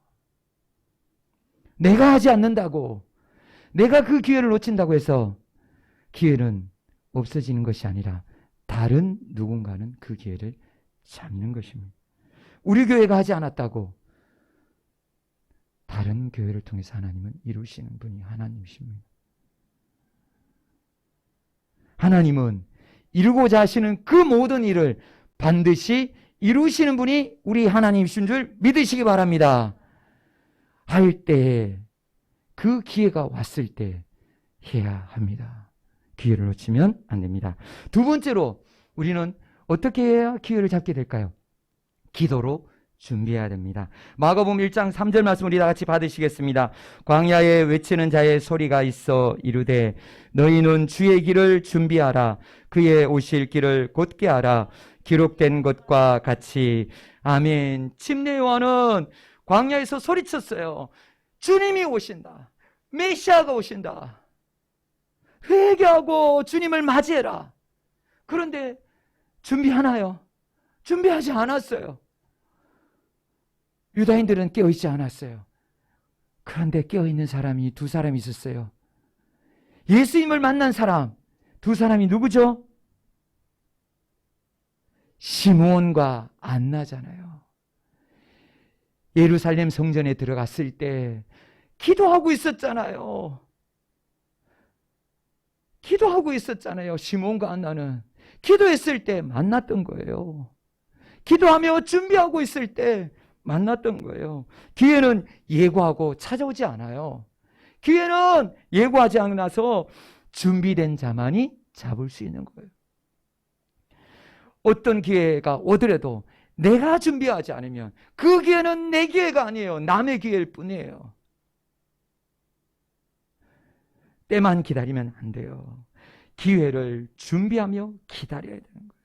내가 하지 않는다고, 내가 그 기회를 놓친다고 해서 기회는 없어지는 것이 아니라 다른 누군가는 그 기회를 잡는 것입니다. 우리 교회가 하지 않았다고 다른 교회를 통해서 하나님은 이루시는 분이 하나님이십니다. 하나님은 이루고자 하시는 그 모든 일을 반드시 이루시는 분이 우리 하나님이신 줄 믿으시기 바랍니다. 할 때, 그 기회가 왔을 때 해야 합니다. 기회를 놓치면 안 됩니다. 두 번째로 우리는 어떻게 해야 기회를 잡게 될까요? 기도로 준비해야 됩니다. 마가복음 1장 3절 말씀 우리 다 같이 받으시겠습니다. 광야에 외치는 자의 소리가 있어 이르되 너희는 주의 길을 준비하라. 그의 오실 길을 곧게 하라. 기록된 것과 같이. 아멘. 침례 요한은 광야에서 소리쳤어요. 주님이 오신다. 메시아가 오신다. 회개하고 주님을 맞이해라. 그런데 준비하나요? 준비하지 않았어요. 유다인들은 깨어있지 않았어요. 그런데 깨어있는 사람이 2사람이 있었어요. 예수님을 만난 사람 2사람이 누구죠? 시므온과 안나잖아요. 예루살렘 성전에 들어갔을 때 기도하고 있었잖아요. 시므온과 안나는 기도했을 때 만났던 거예요. 기도하며 준비하고 있을 때 만났던 거예요. 기회는 예고하고 찾아오지 않아요. 기회는 예고하지 않아서 준비된 자만이 잡을 수 있는 거예요. 어떤 기회가 오더라도 내가 준비하지 않으면 그 기회는 내 기회가 아니에요. 남의 기회일 뿐이에요. 때만 기다리면 안 돼요. 기회를 준비하며 기다려야 되는 거예요.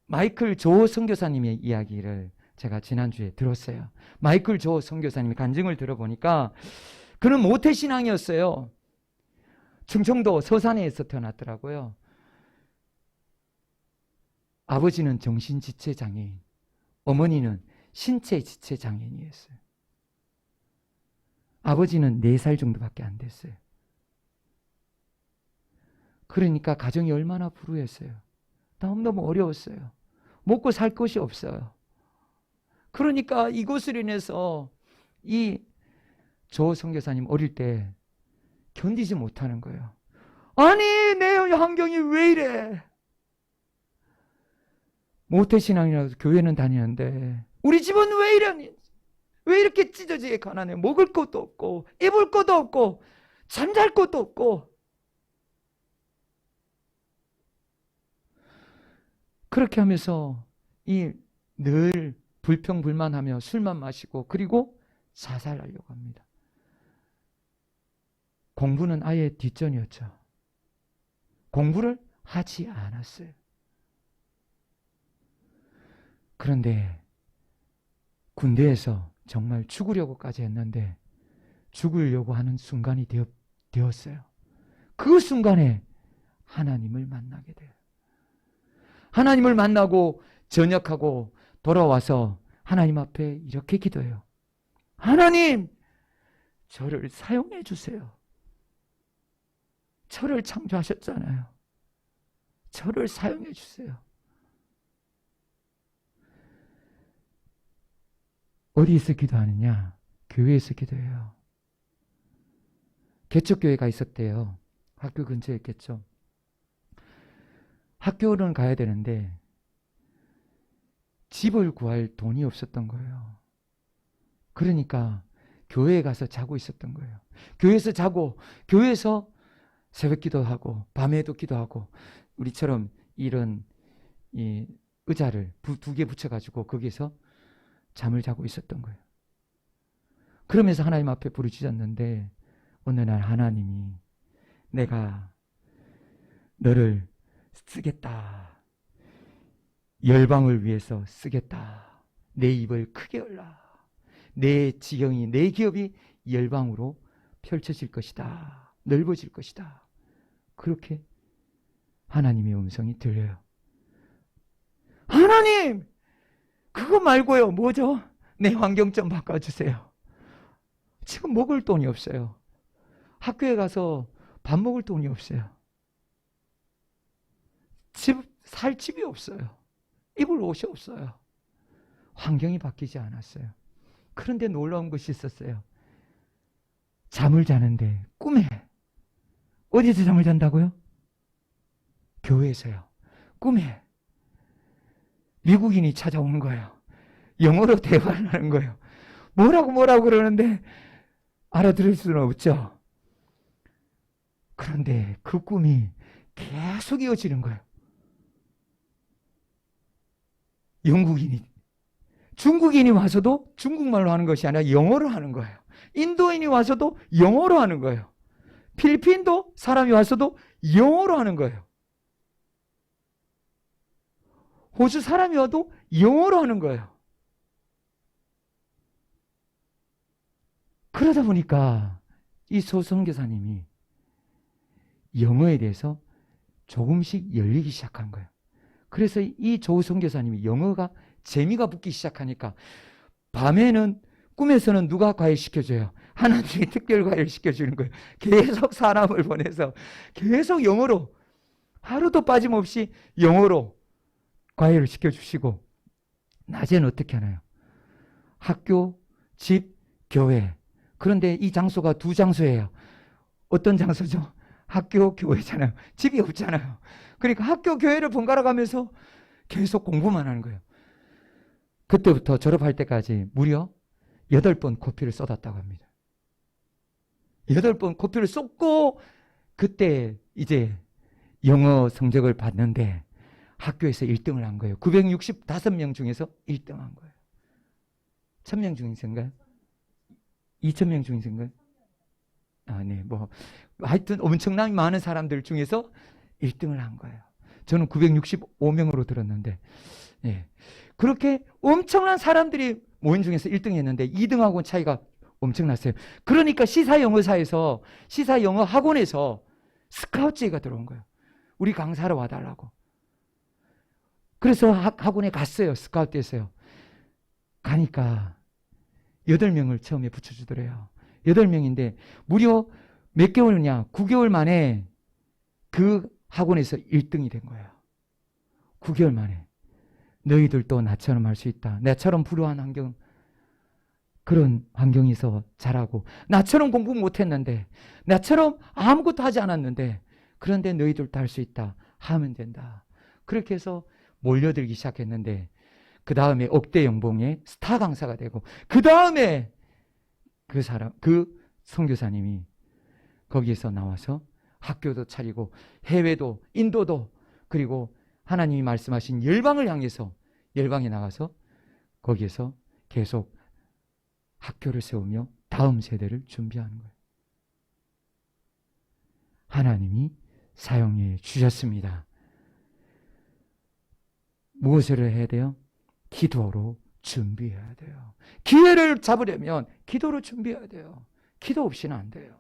마이클 조 선교사님의 이야기를 제가 지난주에 들었어요. 마이클 조 선교사님의 간증을 들어보니까 그는 모태신앙이었어요. 충청도 서산에서 태어났더라고요. 아버지는 정신지체장애인, 어머니는 신체지체장애인이었어요. 아버지는 4살 정도밖에 안 됐어요. 그러니까 가정이 얼마나 불우했어요. 너무너무 어려웠어요. 먹고 살 것이 없어요. 그러니까 이것으로 인해서 이 조 선교사님 어릴 때 견디지 못하는 거예요. 아니, 내 환경이 왜 이래? 모태신앙이라서 교회는 다니는데 우리 집은 왜 이러니? 왜 이렇게 찢어지게 가난해? 먹을 것도 없고 입을 것도 없고 잠잘 것도 없고. 그렇게 하면서 늘 불평불만하며 술만 마시고 그리고 자살하려고 합니다. 공부는 아예 뒷전이었죠. 공부를 하지 않았어요. 그런데 군대에서 정말 죽으려고까지 했는데 죽으려고 하는 순간이 되었어요. 그 순간에 하나님을 만나게 돼요. 하나님을 만나고 전역하고 돌아와서 하나님 앞에 이렇게 기도해요. 하나님, 저를 사용해 주세요. 저를 창조하셨잖아요. 저를 사용해 주세요. 어디에서 기도하느냐? 교회에서 기도해요. 개척교회가 있었대요. 학교 근처에 있겠죠. 학교는 가야 되는데 집을 구할 돈이 없었던 거예요. 그러니까 교회에 가서 자고 있었던 거예요. 교회에서 자고 교회에서 새벽 기도하고 밤에도 기도하고 우리처럼 이런 이 의자를 2개 붙여가지고 거기서 잠을 자고 있었던 거예요. 그러면서 하나님 앞에 부르짖었는데 어느 날 하나님이 내가 너를 쓰겠다. 열방을 위해서 쓰겠다. 내 입을 크게 열라. 내 지경이, 내 기업이 열방으로 펼쳐질 것이다. 넓어질 것이다. 그렇게 하나님의 음성이 들려요. 하나님! 그거 말고요. 뭐죠? 내 환경 좀 바꿔주세요. 지금 먹을 돈이 없어요. 학교에 가서 밥 먹을 돈이 없어요. 살 집이 없어요. 입을 옷이 없어요. 환경이 바뀌지 않았어요. 그런데 놀라운 것이 있었어요. 잠을 자는데 꿈에 어디서 잠을 잔다고요? 교회에서요. 꿈에 미국인이 찾아오는 거예요. 영어로 대화를 하는 거예요. 뭐라고 그러는데 알아들을 수는 없죠. 그런데 그 꿈이 계속 이어지는 거예요. 중국인이 와서도 중국말로 하는 것이 아니라 영어로 하는 거예요. 인도인이 와서도 영어로 하는 거예요. 필리핀도 사람이 와서도 영어로 하는 거예요. 호주 사람이 와도 영어로 하는 거예요. 그러다 보니까 이 소선교사님이 영어에 대해서 조금씩 열리기 시작한 거예요. 그래서 이 조선교사님이 영어가 재미가 붙기 시작하니까 밤에는 꿈에서는 누가 과외 시켜줘요? 하나님이 특별 과외를 시켜주는 거예요. 계속 사람을 보내서 계속 영어로 하루도 빠짐없이 영어로 과외를 시켜주시고 낮에는 어떻게 하나요? 학교, 집, 교회. 그런데 이 장소가 2장소예요. 어떤 장소죠? 학교, 교회잖아요. 집이 없잖아요. 그러니까 학교, 교회를 번갈아 가면서 계속 공부만 하는 거예요. 그때부터 졸업할 때까지 무려 8번 코피를 쏟았다고 합니다. 8번 코피를 쏟고 그때 이제 영어 성적을 봤는데 학교에서 1등을 한 거예요. 965명 중에서 1등 한 거예요. 1000명 중에서인가요? 2000명 중에서인가요? 네, 뭐 하여튼 엄청나게 많은 사람들 중에서 1등을 한 거예요. 저는 965명으로 들었는데, 예. 그렇게 엄청난 사람들이 모임 중에서 1등 했는데 2등하고는 차이가 엄청났어요. 그러니까 시사영어사에서, 시사영어 학원에서 스카우트제가 들어온 거예요. 우리 강사로 와달라고. 그래서 학원에 갔어요. 스카우트에서요. 가니까 8명을 처음에 붙여주더래요. 8명인데 무려 몇 개월이냐? 9개월 만에 그 학원에서 1등이 된 거예요. 9개월 만에. 너희들도 나처럼 할 수 있다. 나처럼 불우한 환경, 그런 환경에서 자라고, 나처럼 공부 못했는데, 나처럼 아무것도 하지 않았는데, 그런데 너희들도 할 수 있다. 하면 된다. 그렇게 해서 몰려들기 시작했는데, 그 다음에 억대 연봉의 스타 강사가 되고, 그 다음에 그 선교사님이 거기에서 나와서 학교도 차리고, 해외도, 인도도, 그리고 하나님이 말씀하신 열방을 향해서, 열방에 나가서 거기에서 계속 학교를 세우며 다음 세대를 준비하는 거예요. 하나님이 사용해 주셨습니다. 무엇을 해야 돼요? 기도로 준비해야 돼요. 기회를 잡으려면 기도로 준비해야 돼요. 기도 없이는 안 돼요.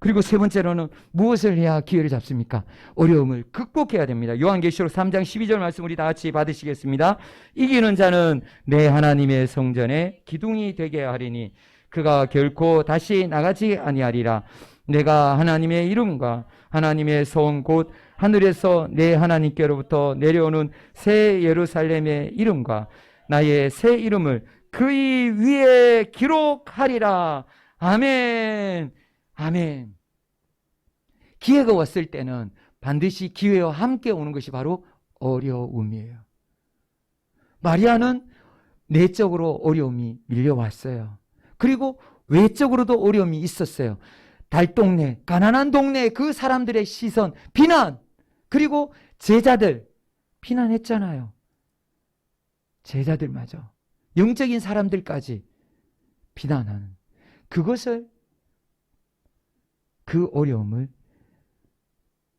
그리고 세 번째로는 무엇을 해야 기회를 잡습니까? 어려움을 극복해야 됩니다. 요한계시록 3장 12절 말씀 우리 다 같이 받으시겠습니다. 이기는 자는 내 하나님의 성전에 기둥이 되게 하리니 그가 결코 다시 나가지 아니하리라. 내가 하나님의 이름과 하나님의 성 곧 하늘에서 내 하나님께로부터 내려오는 새 예루살렘의 이름과 나의 새 이름을 그의 위에 기록하리라. 아멘. 아멘. 기회가 왔을 때는 반드시 기회와 함께 오는 것이 바로 어려움이에요. 마리아는 내적으로 어려움이 밀려왔어요. 그리고 외적으로도 어려움이 있었어요. 달동네, 가난한 동네 그 사람들의 시선, 비난, 그리고 제자들 비난했잖아요. 제자들마저, 영적인 사람들까지 비난하는 그것을, 그 어려움을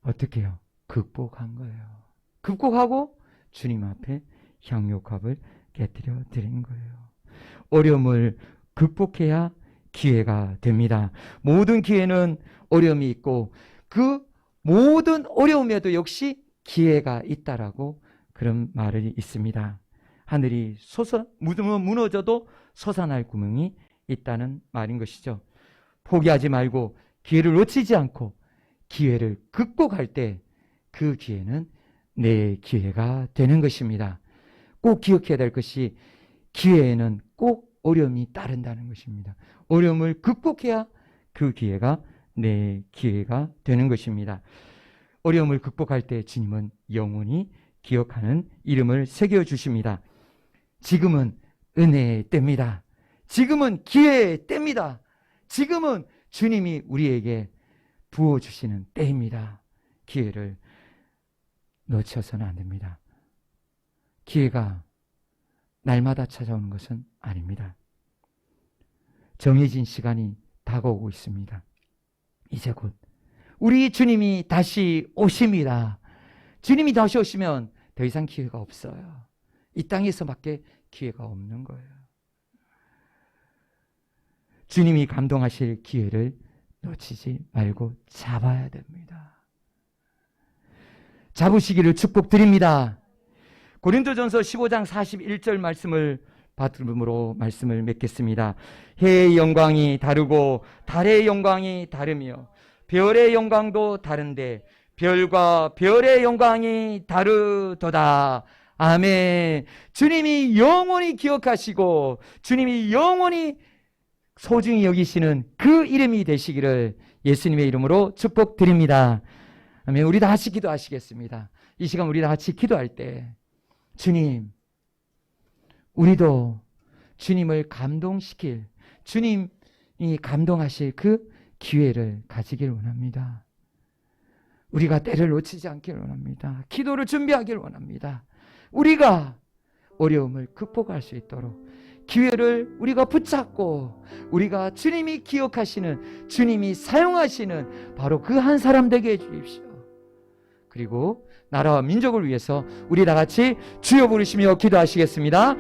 어떻게 해요? 극복한 거예요. 극복하고 주님 앞에 향유값을 깨뜨려 드린 거예요. 어려움을 극복해야 기회가 됩니다. 모든 기회는 어려움이 있고 그 모든 어려움에도 역시 기회가 있다라고 그런 말이 있습니다. 하늘이 무너져도 솟아날 구멍이 있다는 말인 것이죠. 포기하지 말고 기회를 놓치지 않고 기회를 극복할 때 그 기회는 내 기회가 되는 것입니다. 꼭 기억해야 될 것이 기회에는 꼭 어려움이 따른다는 것입니다. 어려움을 극복해야 그 기회가 내 기회가 되는 것입니다. 어려움을 극복할 때 주님은 영원히 기억하는 이름을 새겨주십니다. 지금은 은혜의 때입니다. 지금은 기회의 때입니다. 지금은 주님이 우리에게 부어주시는 때입니다. 기회를 놓쳐서는 안 됩니다. 기회가 날마다 찾아오는 것은 아닙니다. 정해진 시간이 다가오고 있습니다. 이제 곧 우리 주님이 다시 오십니다. 주님이 다시 오시면 더 이상 기회가 없어요. 이 땅에서밖에 기회가 없는 거예요. 주님이 감동하실 기회를 놓치지 말고 잡아야 됩니다. 잡으시기를 축복드립니다. 고린도전서 15장 41절 말씀을 받음으로 말씀을 맺겠습니다. 해의 영광이 다르고 달의 영광이 다르며 별의 영광도 다른데 별과 별의 영광이 다르도다. 아멘. 주님이 영원히 기억하시고 주님이 영원히 소중히 여기시는 그 이름이 되시기를 예수님의 이름으로 축복드립니다. 아멘. 우리 다 같이 기도하시겠습니다. 이 시간 우리 다 같이 기도할 때 주님, 우리도 주님을 감동시킬, 주님이 감동하실 그 기회를 가지길 원합니다. 우리가 때를 놓치지 않기를 원합니다. 기도를 준비하기를 원합니다. 우리가 어려움을 극복할 수 있도록 기회를 우리가 붙잡고 우리가 주님이 기억하시는, 주님이 사용하시는 바로 그 한 사람 되게 해주십시오. 그리고 나라와 민족을 위해서 우리 다 같이 주여 부르시며 기도하시겠습니다.